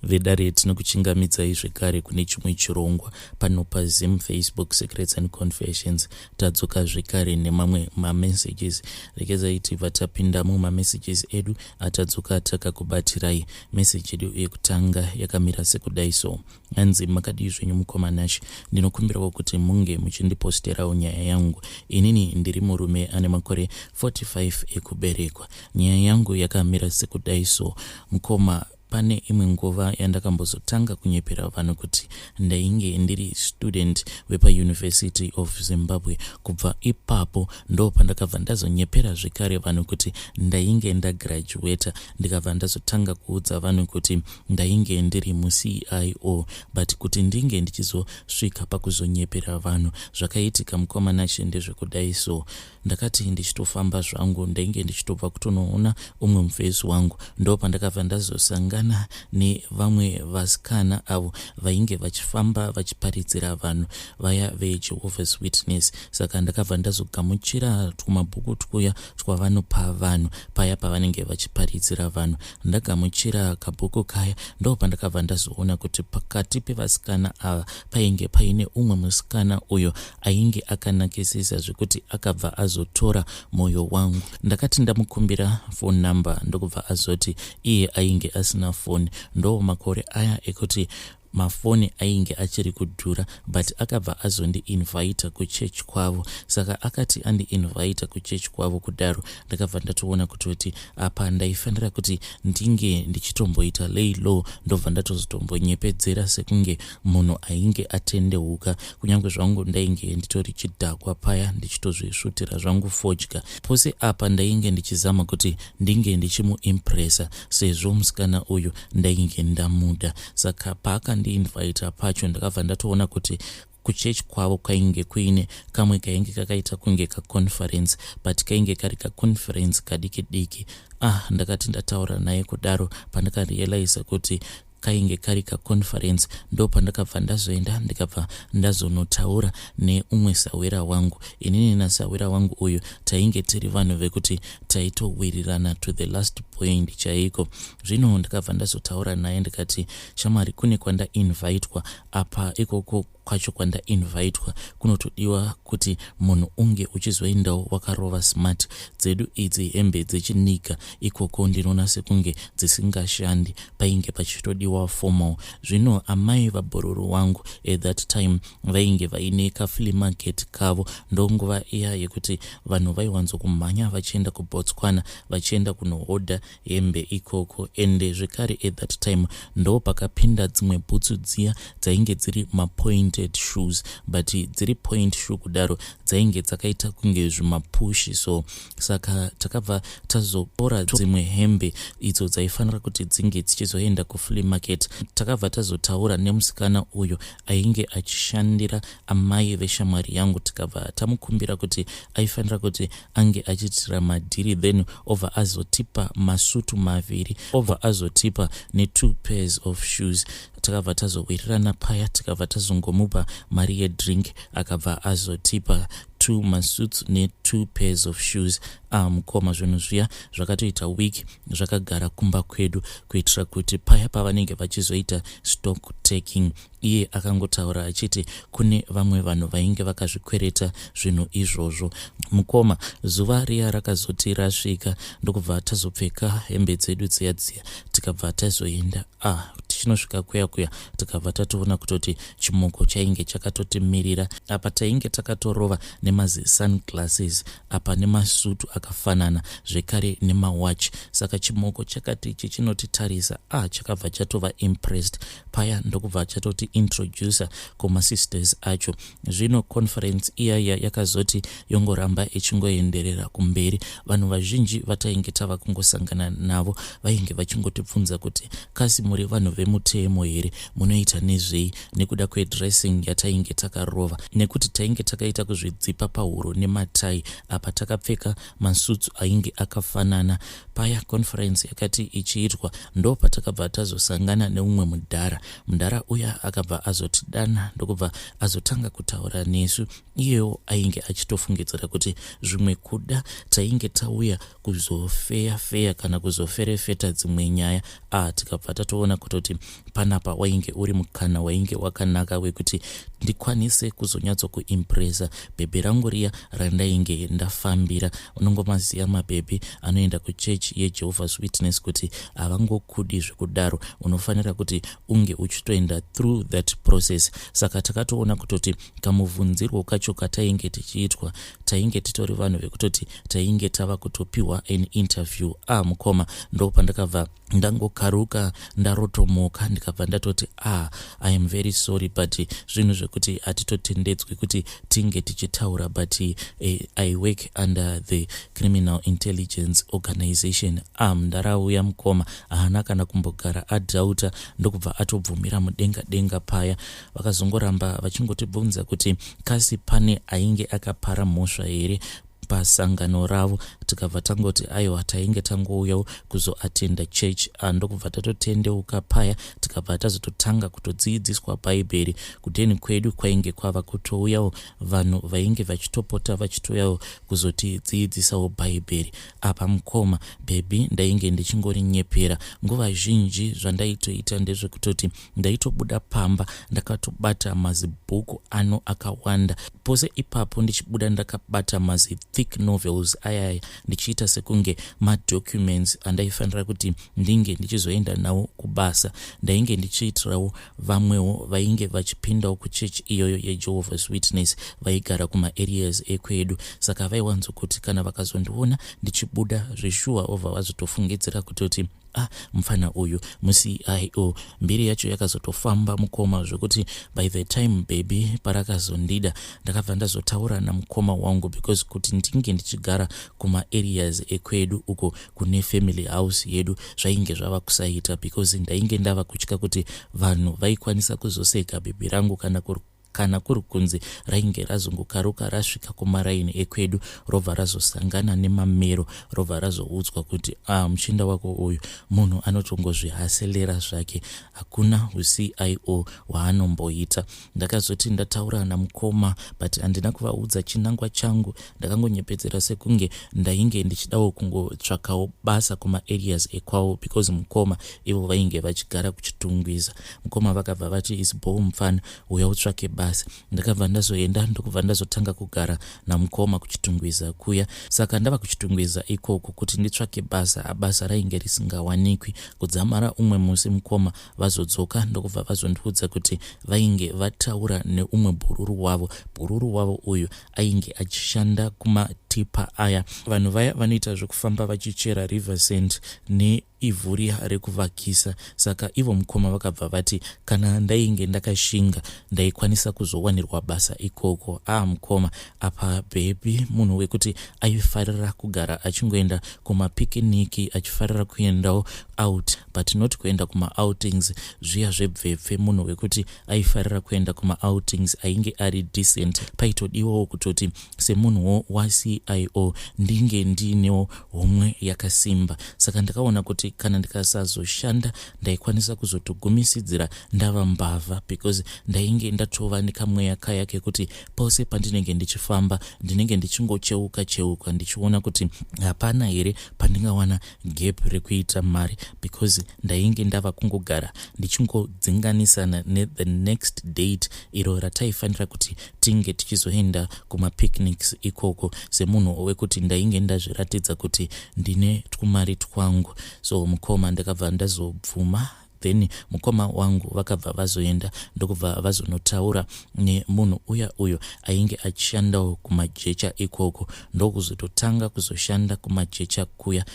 vedare tinokuchingamidzai zvekare kune chimwe chirongwa pano paZim Facebook Secrets and Confessions. Tadzoka zvekare nemamwe mamessages. Rekezai tibva tapinda mumamessages edu atadzoka takakubatirai. Message edu yekutanga yakamira sekudai so: hanzi makadii zvenyu mukomanashi, ndinokumbirawo kuti munge muchindiposterawo nyaya yangu. Inini ndiri murume ane makore 45 ekuberekwa. Nyaya yangu yakamira sekudai so: mukoma, pane imwe nguva yandakambozotanga kunyepera vanhu kuti ndainge ndiri student wepa University of Zimbabwe. Kubva ipapo ndo pandakabva ndazonyepera zvekare vanhu kuti ndainge ndagraduata, ndikabva ndazotanga kuudza vanhu kuti ndainge ndiri CIO, but kuti ndinge ndichizosvika pakuzonyepera vanhu zvakaitika mukomanashi ndezvekudai so: ndakati ndichitofamba zvangu ndainge ndichitobva kutonoona umwe mufesi wangu, ndo pandakabva ndazosangana nevamwe vasikana avo vainge vachifamba vachiparidzira vanhu vaya veJehovah's Witness. Saka ndakabva ndazogamuchira tumabhuku tuya twavanopa vanhu paya pavanenge vachiparidzira vanhu. Ndagamuchira kabhuku kaya, ndo pandakabva ndazoona kuti pakati pevasikana ava painge paine umwe musikana uyo ainge akanakisisa zvekuti akabva azotora mwoyo wangu. Ndakati ndamukumbira phone number, ndokubva azoti iye ainge asina foni. Ndo makore aya ekuti mafoni ainge achiri kudhura, but akabva azondi-invita kuchechi kwavo. Saka akati andi-invita kuchechi kwavo kudaro, ndakabva ndatoona kuti apa ndaifanira kuti ndinge ndichitomboita lay low, ndobva ndatozotombonyepedzera sekunge munhu ainge atendeuka. Kunyange zvangu ndainge nditori chidhakwa paya ndichitozvisvutira zvangu fodya. Pose apa ndainge ndichizama kuti ndinge ndichimuimpressa sezvo musikana uyu ndainge ndamuda. Saka paakandi-invita pacho ndakabva ndatoona kuti kuchechi kwavo kainge kuine kamwe kainge kakaita kunge kaconference, but kainge kari kaconference kadiki diki. Ndakati ndataura naye kudaro pandakarealize kuti kainge kari kaconference, ndo pandakabva ndazoenda ndikabva ndazonotaura neumwe sawira wangu. Inini nasawira wangu uyu tainge tiri vanhu vekuti taitowirirana to the last point chaiko. Zvino ndakabva ndazotaura naye ndikati, shamwari, kune kwanda-invitwa apa, ikoko kwacho kwanda-invitwa kunotodiwa kuti munhu unge uchizoendawo wakarova smart. Dzedu idzi hembe dzechinika ikoko ndinoona sekunge dzisingashandi, painge pachitodiwa formal. Zvino amai vabhororo wangu at that time vainge vaine kaflea market kavo. Ndonguva iya yekuti vanhu vaiwanzokumhanya vachienda kuBotswana vachienda kunohoda hembe ikoko. Ende zvekare at that time ndo pakapinda dzimwe bhutsu dziya dzainge dziri mapointed shoes, but dziri point shoe kudaro dzainge dzakaita kunge zvimapushi. So saka takabva tazopora dzimwe hembe idzo dzaifanira kuti dzinge dzichizoenda kuflea market. Takabva tazotaura nemusikana uyo ainge achishandira amai veshamwari yangu, tikabva tamukumbira kuti aifanira kuti ange achitira madhiri, then over azotipa masutu maviri, over azotipa ne2 pairs of shoes. Takabva tazowirirana paya, tikabva tazongomupa mari yedrink, akabva azotipa 2 masuits ne2 pairs of shoes. Mukoma zvinhu zviya zvakatoita week zvakagara kumba kwedu kuitira kuti paya pavanenge vachizoita stock taking, iye akangotaura achiti kune vamwe vanhu vainge vakazvikwereta zvinhu izvozvo. Mukoma, zuva riya rakazoti rasvika, ndokubva tazopfeka hembe dzedu dziya tikabva tazoenda. Tichinosvika kuya tikabva tatoona kutoti chimoko chainge chakatotimirira. Apa tainge takatorova nemazi sunglasses apa nemasutu akafanana zvekare nemawatch. Saka chimoko chakati chichinotitarisa, chakabva chatova impressed. Paya ndokubva chatoti introducer kumasisters acho. Zvino conference iyaya yakazoti yongoramba ichingoenderera kumberi. Vanhu vazhinji vatainge tava kungosangana navo vainge vachingotibvunza kuti, kasi muri vanhu vemutemo here, munoita nezvei, nekuda kwedressing yatainge takarova, nekuti tainge takaita kuzvidzipa pahuro nematai. Apa takapfeka masutsu ainge akafanana. Paya conference yakati ichiitwa ndo patakabva tazosangana neumwe mudhara uya akabva azotidana ndokubva azotanga kutaura nesu. Iyewo ainge achitofungidzira kuti zvimwe kuda tainge tauya kuzofeya kana kuzoferefeta dzimwe nyaya. Tikabva tatoona kutoti panapa wainge uri mukana wainge wakanaka wekuti ndikwanise kuzonyatso kuimpresa bhebhi rangu riya randainge ndafambira. Unongomaziya mabhebhi anoenda kuchechi yeJehovah's Witness kuti havangokudi zvekudaro, unofanira kuti unge uchitoenda through that process. Saka takatoona kutoti kamubvunzirwo kacho katainge tichiitwa tainge titori vanhu vekutoti tainge tava kutopiwa an interview. Mukoma ndo pandakabva ndangokaruka ndarotomoka ndikabva ndatoti I am very sorry but zvinhu zvekuti hatitotendedzwi kuti tinge tichitaura but I work under the Criminal Intelligence Organization. Ndarauya mukoma haana kana kumbogara adhauta ndokubva atobvumira mudenga denga paya. Vakazongoramba vachingotibvunza kuti kasi pane ainge akapara mhosva here pasangano ravo. Tikabva tangoti aiwa tainge tangouyawo kuzoatenda church, ndokubva tatotendeuka paya tikabva tazototanga kutodzidziswa bhaibheri. Kudheni kwedu kwainge kwava kutouyawo vanhu vainge vachitopota vachitoyawo kuzotidzidzisawo bhaibheri. Apa mukoma bhebhi ndainge ndichingori Nyepera. Nguva zhinji zvandaitoita ndezvekutoti ndaitobuda pamba ndakatobata mazibhuku ano akawanda. Pose ipapo ndichibuda ndakabata mazi thick novels ayaya ndichiita sekunge madocuments andaifanira kuti ndinge ndichizoenda nawo kubasa. Ndainge ndichiitirawo vamwewo vainge vachipindawo kuchechi iyoyo yeJehovah's Witness vaigara kuma-areas ekwedu. Saka vaiwanzokuti kana vakazondiona ndichibuda zveshuwa ovha vazotofungidzira kutoti mufana uyu muCIO. Mbiri yacho yakazotofamba mukoma zvekuti by the time baby parakazondida ndakabva ndazotaura namukoma wangu because kuti ndinge ndichigara kuma-areas ekwedu uko kune family house yedu zvainge zvava kusaita because ndainge ndava kutya kuti vanhu vaikwanisa kuzoseka bhebhi rangu kana kuri kunzi rainge razongokaruka rasvika kumaraini ekwedu robva razosangana nemamero robva razoudzwa kuti muchinda wako uyu munhu anotongozvihaselera zvake, hakuna CIO waanomboita. Ndakazoti ndataura namukoma but handina kuvaudza chinangwa changu. Ndakangonyepedzera sekunge ndainge ndichidawo kungotsvakawo basa kuma-areas ekwavo because mukoma ivo vainge vachigara kuchitungwiza. Mukoma vakabva vati isbo mufana uya utsvake basa. Ndakabva ndazoenda ndokubva ndazotanga kugara namukoma kuchitungwiza kuya. Saka ndava kuchitungwiza ikoko kuti nditsvake basa rainge risingawanikwi. Kudzamara umwe musi mukoma vazodzoka ndokubva vazondiudza kuti vainge vataura neumwe bhururu wavo uyu ainge achishanda kumatipa aya, vanhu vaya vanoita zvekufamba vachichera river sand neivhu riya rekuvakisa. Saka ivo mukoma vakabva vati kana ndainge ndakashinga ndaikwanisa kuzowanirwa basa ikoko. Mukoma apa bhebhi munhu wekuti aifarira kugara achingoenda kumapikiniki achifarira kuendawo out but not kuenda kuma-outings zviya zvebvepfe. Munhu wekuti aifarira kuenda kuma-outings ainge ari decent. Paitodiwawo kutoti semunhuwo waCIO ndinge ndinewo homwe yakasimba. Saka ndakaona kuti kana ndikasazoshanda ndaikwanisa kuzotogumisidzira ndava mbavha because ndainge ndatova nekamweya kaya kekuti pose pandinenge ndichifamba ndinenge ndichingocheuka ndichiona kuti hapana here pandingawana gap rekuita mari because ndainge ndava kungogara ndichingodzinganisana the next date iro rataifanira kuti tinge tichizoenda kuma-picnics ikoko semunhu wekuti ndainge ndazviratidza kuti ndine twumari twangu. So mukoma ndakabva ndazobvuma. Then mukoma wangu vakabva vazoenda ndokubva vazonotaura nemunhu uyo ainge achishandawo kumajecha ikoko ndokuzototanga kuzoshanda kumajecha kuya.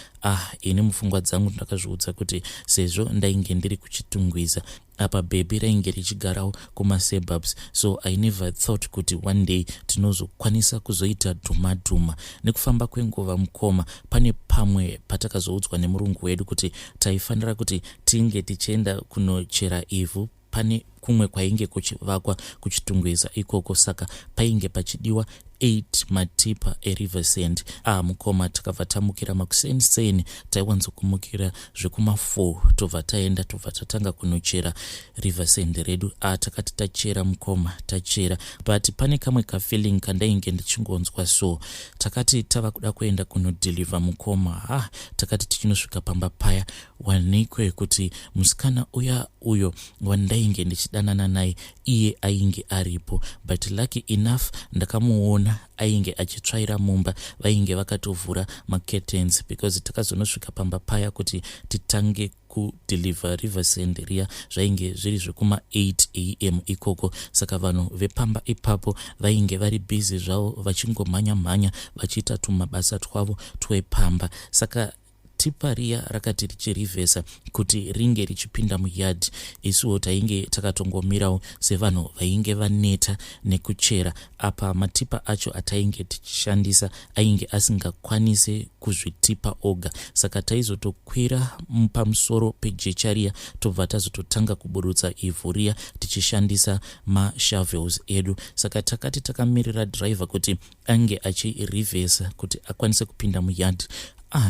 Ini mupfungwa dzangu ndakazviudza kuti sezvo ndainge ndiri kuchitungwiza apa bhebhi rainge richigarawo kuma-suburbs, so I never thought kuti one day tinozokwanisa kuzoita dhuma nekufamba kwenguva mukoma. Pane pamwe patakazoudzwa nemurungu wedu kuti taifanira kuti tinge tichienda kunochera ivhu pane kumwe kwainge kuchivakwa kuchitungwiza ikoko. Saka painge pachidiwa 8 matipa eriversend. Mukoma takabva tamukira makuseni taiwanzokumukira zvekuma4 tobva taenda tobva tatanga kunochera riversend redu. Takati tachera mukoma tachera, but pane kamwe kafeeling kandainge ndichingonzwa, so takati tava kuda kuenda kunodhilivha mukoma. Takati tichinosvika pamba paya wanikwe kuti musikana uyo wandainge ndichidanana naye iye ainge aripo, but lucky enough ndakamuona ainge achitsvaira mumba. Vainge vakatovhura macurtains because takazonosvika pamba paya kuti titange kudhilivha riversend riya zvainge zviri zvekuma 8 am ikoko. Saka vanhu vepamba ipapo vainge vari busy zvavo vachingomhanya vachiita tumabasa twavo twepamba. Saka tipa riya rakati richirivhesa kuti ringe richipinda muyard, isuwo tainge takatongomirawo sevanhu vainge vaneta nekuchera. Apa matipa acho atainge tichishandisa ainge asingakwanise kuzvitipa oga, saka taizotokwira pamusoro pejecha riya tobva tazototanga kuburutsa ivhu riya tichishandisa mashavels edu. Saka takati takamirira driver kuti ange achirivhesa kuti akwanise kupinda muyard.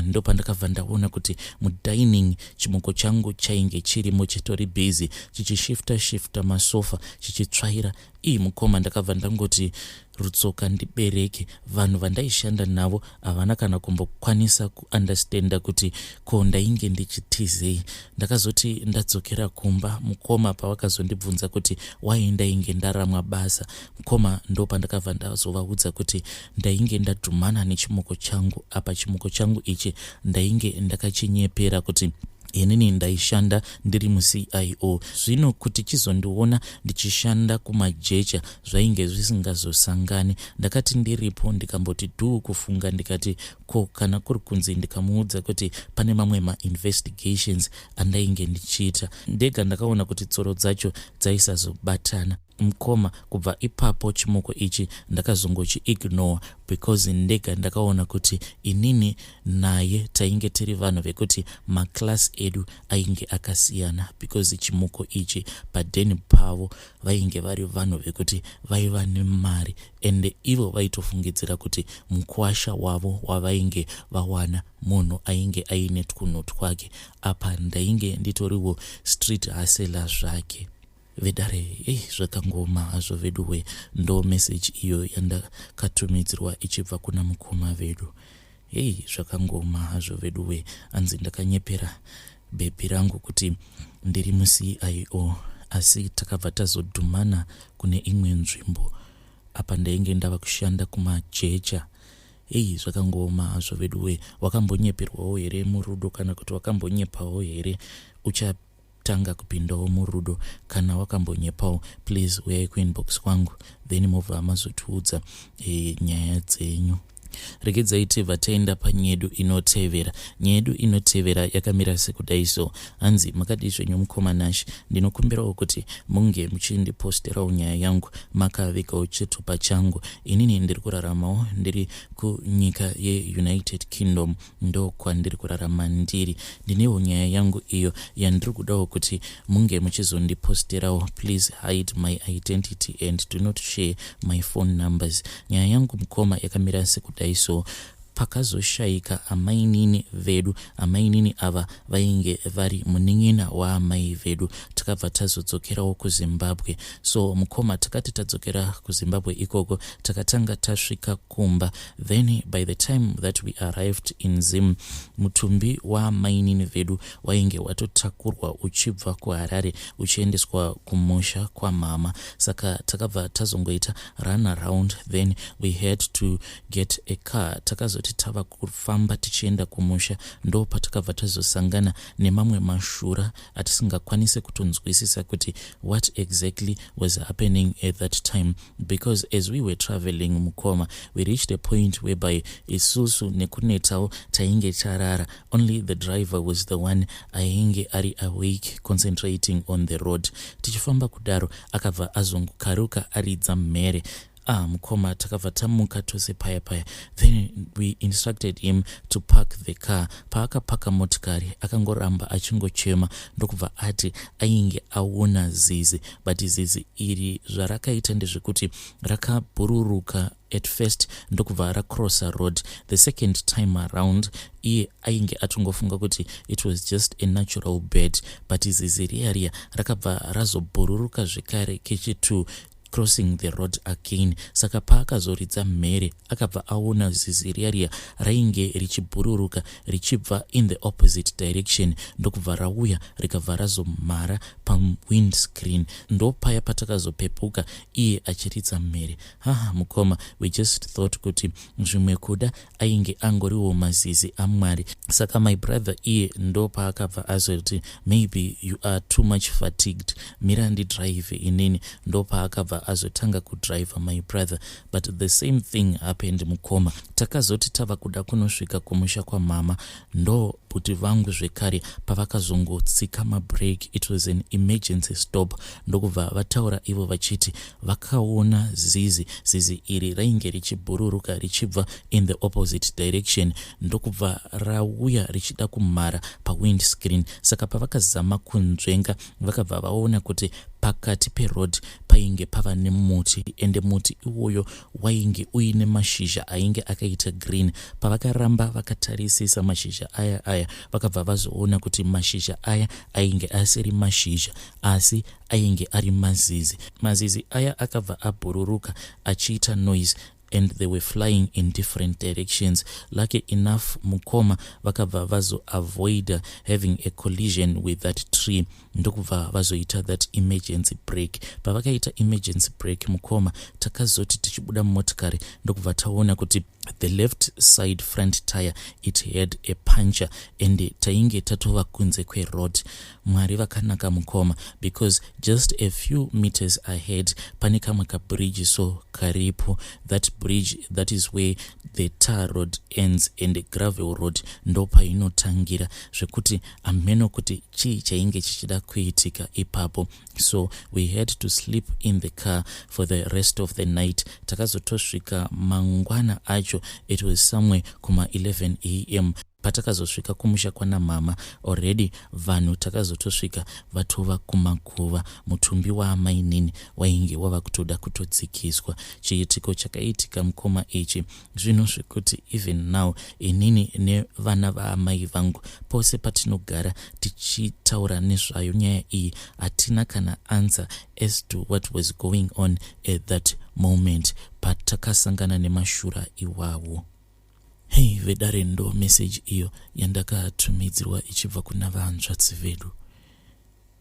Ndo pandakabva ndaona kuti mudining chimoko changu chainge chirimo chitori busy chichishifta masofa chichitsvaira. Mukoma ndakabva ndangoti rutsoka ndibereke. Vanhu vandaishanda navo havana kana kumbokwanisa kuunderstanda kuti ko ndainge ndichitizei. Ndakazoti ndadzokera kumba, mukoma pavakazondibvunza kuti wai ndainge ndaramwa basa, mukoma ndo pandakabva ndazovaudza kuti ndainge ndadhumana nechimoko changu. Apa chimoko changu ichi ndainge ndakachinyepera kuti inini ndaishanda ndiri muCIO. Zvino kuti chizondiona ndichishanda kumajecha zvainge zvisingazosangani. Ndakati ndiripo ndikamboti dhuu kufunga ndikati ko kana kuri kunzi ndikamuudza kuti pane mamwe ma-investigations andainge ndichiita. Ndega ndakaona kuti tsoro dzacho dzaisazobatana. Mukoma kubva ipapo chimoko ichi ndakazongochi-ignore because ndega ndakaona kuti inini naye tainge tiri vanhu vekuti maklasi edu ainge akasiyana, because chimoko ichi padheni pavo vainge vari vanhu vekuti vaiva nemari ende ivo vaitofungidzira kuti mukwasha wavo wavainge vawana munhu ainge aine twunhu twake. Apa ndainge nditoriwo street hustler zvake. Vedare, zvakangoma hazvo veduwe, ndo message iyo yandakatumidzirwa ichibva kuna mukoma vedu. Zvakangoma hazvo veduwe, anzi ndakanyepera bhebhi rangu kuti ndiri muCIO, asi takabva tazodhumana kune imwe nzvimbo. Apa ndainge ndava kushanda kumajecha. Zvakangoma hazvo veduwe. Wakambonyeperwawo here murudo, kana kuti wakambonyepawo here uchatanga kupindawo murudo? Kana wakambonyepawo, please uyai kuinbox kwangu then mobva mazotiudza nyaya dzenyu. Regedzai tibva taenda panyedu inotevera. Nyedu inotevera yakamira sekudai so. Hanzi makadi zvenyu mukoma Nash, ndinokumbirawo kuti munge muchindiposterawo nyaya yangu makavikawo chitupa changu. Inini ndiri kuraramawo ndiri kunyika yeUnited Kingdom, ndo kwandiri kurarama ndiri. Ndinewo nyaya yangu iyo yandiri kudawo kuti munge muchizondiposterawo. Please hide my identity and do not share my phone numbers. Nyaya yangu mukoma yakamira sekudai so. Pakazoshaika amainini vedu, amainini ava vainge vari munin'ina waamai vedu. Takabva tazodzokerawo kuZimbabwe. So mukoma takati tadzokera kuZimbabwe ikoko takatanga tasvika kumba. Then by the time that we arrived in Zim, mutumbi waamainini vedu wainge watotakurwa uchibva kuHarare uchiendeswa kumusha kwa mama. Saka takabva tazongoita run around, then we had to get a car. Takazoti tava kufamba tichienda kumusha, ndo patakabva tazosangana nemamwe mashura atisingakwanise kutonzwisisa kuti what exactly was happening at that time, because as we were traveling mukoma, we reached a point whereby isusu nekunetawo tainge tarara. Only the driver was the one ainge ari awake concentrating on the road. Tichifamba kudaro akabva azongokaruka aridza mhere. mukoma takabva tamuka tose paya. Then we instructed him to park the car. Paakapaka motikari akangoramba achingochema ndokubva ati ainge aona zizi, but zizi iri zvarakaita ndezvekuti rakabhururuka at first ndokubva racrossa road. The second time around iye ainge atongofunga kuti it was just a natural bed, but zizi riya rakabva razobhururuka zvekare kechitu crossing the road again. Saka paakazoridza mhere akabva aona zizi riya rainge richibhururuka richibva in the opposite direction ndokubva rauya rikabva razomhara pawindscreen. Ndo paya patakazopepuka iye achiridza mhere. Mukoma, we just thought kuti zvimwe kuda ainge angoriwo mazizi aMwari. Saka my brother iye ndo paakabva azoti maybe you are too much fatigued, mira ndidrive inini. Ndo paakabva azotanga kudriver my brother, but the same thing happened mukoma. Takazoti tava kuda kunosvika kumusha kwa mama ndo kuti vangu zvekare pavakazongotsika mabreak. It was an emergency stop. Ndokubva vataura ivo vachiti vakaona zizi iri rainge richibhururuka richibva in the opposite direction ndokubva rauya richida kumhara pawindscreen. Saka pavakazama kunzvenga vakabva vaona kuti pakati peroad painge pava nemuti, ende muti iwoyo wainge uine mashizha ainge akaita green. Pavakaramba vakatarisisa mashizha aya vakabva vazoona kuti mashizha aya ainge asiri mashizha asi ainge ari mazizi aya akabva abhururuka achiita noise and they were flying in different directions. Lucky enough mukoma vakabva vazoavoid having a collision with that tree ndokubva vazoita that emergency brake. Pavakaita emergency brake mukoma takazoti tichibuda motikari ndokubva taona kuti the left side front tire it had a puncture and tainge tatova kunze kweroad. Mwari vakanaka mukoma, because just a few meters ahead pane kamwe kabridge so karipo. That bridge, that is where the tar road ends and the gravel road ndo painotangira, zvekuti ameno kuti chii chainge chichida kuitika ipapo. So we had to sleep in the car for the rest of the night. Takazotosvika mangwana acho, it was somewhere kuma 11 a.m. patakazosvika kumusha kwana mama already vanhu takazotosvika vatova kumakuva. Mutumbi waamainini wainge wava kutoda kutodzikiswa. Chiitiko chakaitika mukoma ichi zvino zvekuti even now inini nevana vaamai vangu pose patinogara tichitaura nezvayo nyaya iyi hatina kana answer as to what was going on at that moment patakasangana nemashura iwawo. Hey vedare, ndo message iyo yandakatumidzirwa ichibva kuna vanzvadzi vedu.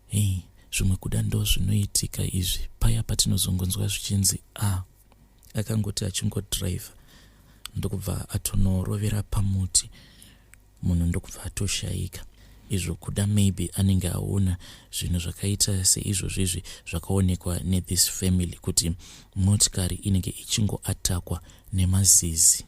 Hey, zvimwe kuda ndo zvinoitika izvi paya patinozongonzwa zvichinzi akangoti achingodrive ndokubva atonorovera pamuti, munhu ndokubva atoshayika. Izvo kuda maybe anenge aona zvinhu zvakaita seizvozvizvi zvakaonekwa nethis family kuti motikari inenge ichingoatakwa nemazizi.